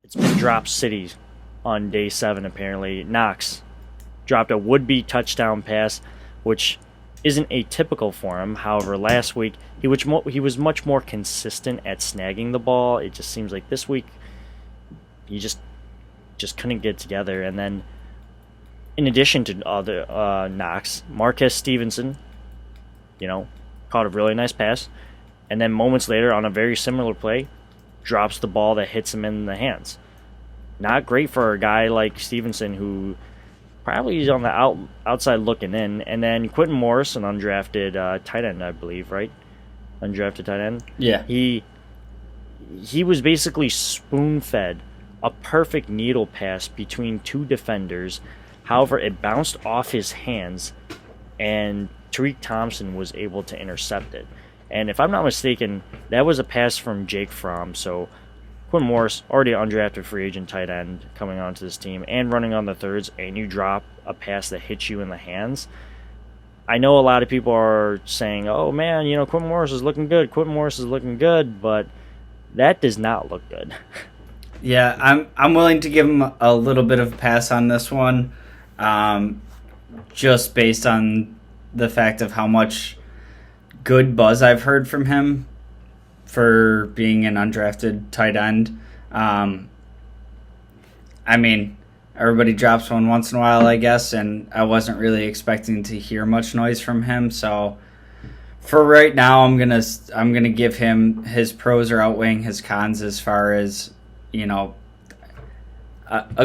it's been drop city on day 7 apparently. Knox dropped a would-be touchdown pass, which isn't atypical for him. However, last week he was much more consistent at snagging the ball. It just seems like this week he just couldn't get together. And then, in addition to other Knox, Marquez Stevenson, caught a really nice pass, and then moments later on a very similar play, drops the ball that hits him in the hands. Not great for a guy like Stevenson, who probably is on the outside looking in. And then Quentin Morris, an undrafted tight end, I believe, right? Undrafted tight end. Yeah. He was basically spoon-fed a perfect needle pass between two defenders. However, it bounced off his hands, and Tariq Thompson was able to intercept it. And if I'm not mistaken, that was a pass from Jake Fromm. So Quentin Morris, already an undrafted free agent tight end coming onto this team and running on the thirds, and you drop a pass that hits you in the hands. I know a lot of people are saying, oh man, Quentin Morris is looking good. Quentin Morris is looking good, but that does not look good. Yeah, I'm willing to give him a little bit of a pass on this one, just based on the fact of how much good buzz I've heard from him for being an undrafted tight end. Everybody drops one once in a while, I guess, and I wasn't really expecting to hear much noise from him. So for right now, I'm gonna give him his pros are outweighing his cons as far as a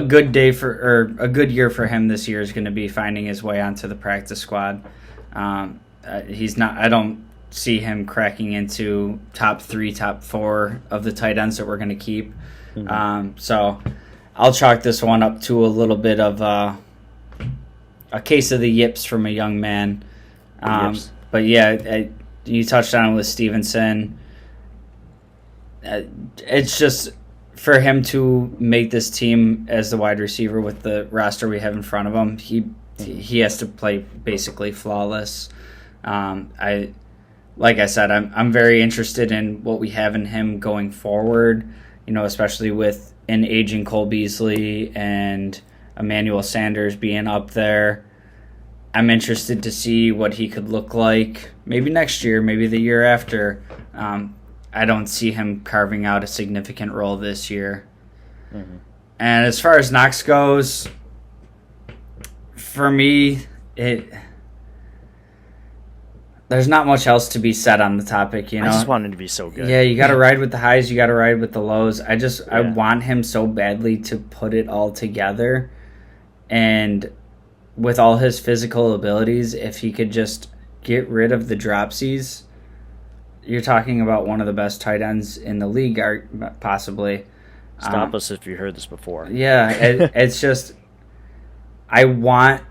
good year for him this year is going to be finding his way onto the practice squad. He's not. I don't see him cracking into top 3, top 4 of the tight ends that we're going to keep. Mm-hmm. So I'll chalk this one up to a little bit of a case of the yips from a young man. But yeah, you touched on it with Stevenson. It's just for him to make this team as the wide receiver with the roster we have in front of him, he has to play basically flawless. Like I said, I'm very interested in what we have in him going forward, especially with an aging Cole Beasley and Emmanuel Sanders being up there. I'm interested to see what he could look like maybe next year, maybe the year after. I don't see him carving out a significant role this year. Mm-hmm. And as far as Knox goes, for me, there's not much else to be said on the topic. I just want him to be so good. Yeah, you got to ride with the highs, you got to ride with the lows. I want him so badly to put it all together. And with all his physical abilities, if he could just get rid of the dropsies, you're talking about one of the best tight ends in the league, possibly. Stop us if you heard this before. Yeah, it's just I want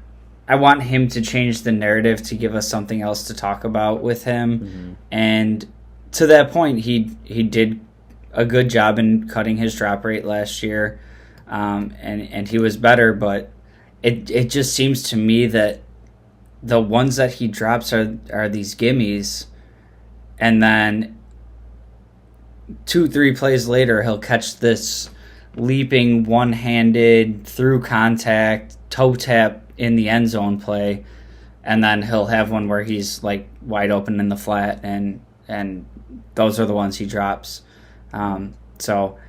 him to change the narrative to give us something else to talk about with him. Mm-hmm. And to that point, he did a good job in cutting his drop rate last year, and he was better. But it just seems to me that the ones that he drops are these gimmies. And then 2-3 plays later, he'll catch this leaping, one-handed, through contact, toe tap in the end zone play. And then he'll have one where he's like wide open in the flat, and those are the ones he drops. So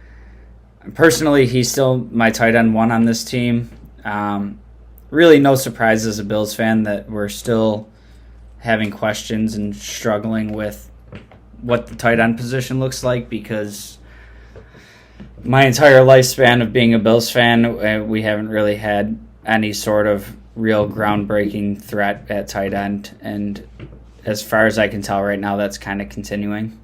personally, he's still my tight end 1 on this team. Really no surprise as a Bills fan that we're still having questions and struggling with what the tight end position looks like, because my entire lifespan of being a Bills fan, we haven't really had any sort of real groundbreaking threat at tight end. And as far as I can tell right now, that's kind of continuing.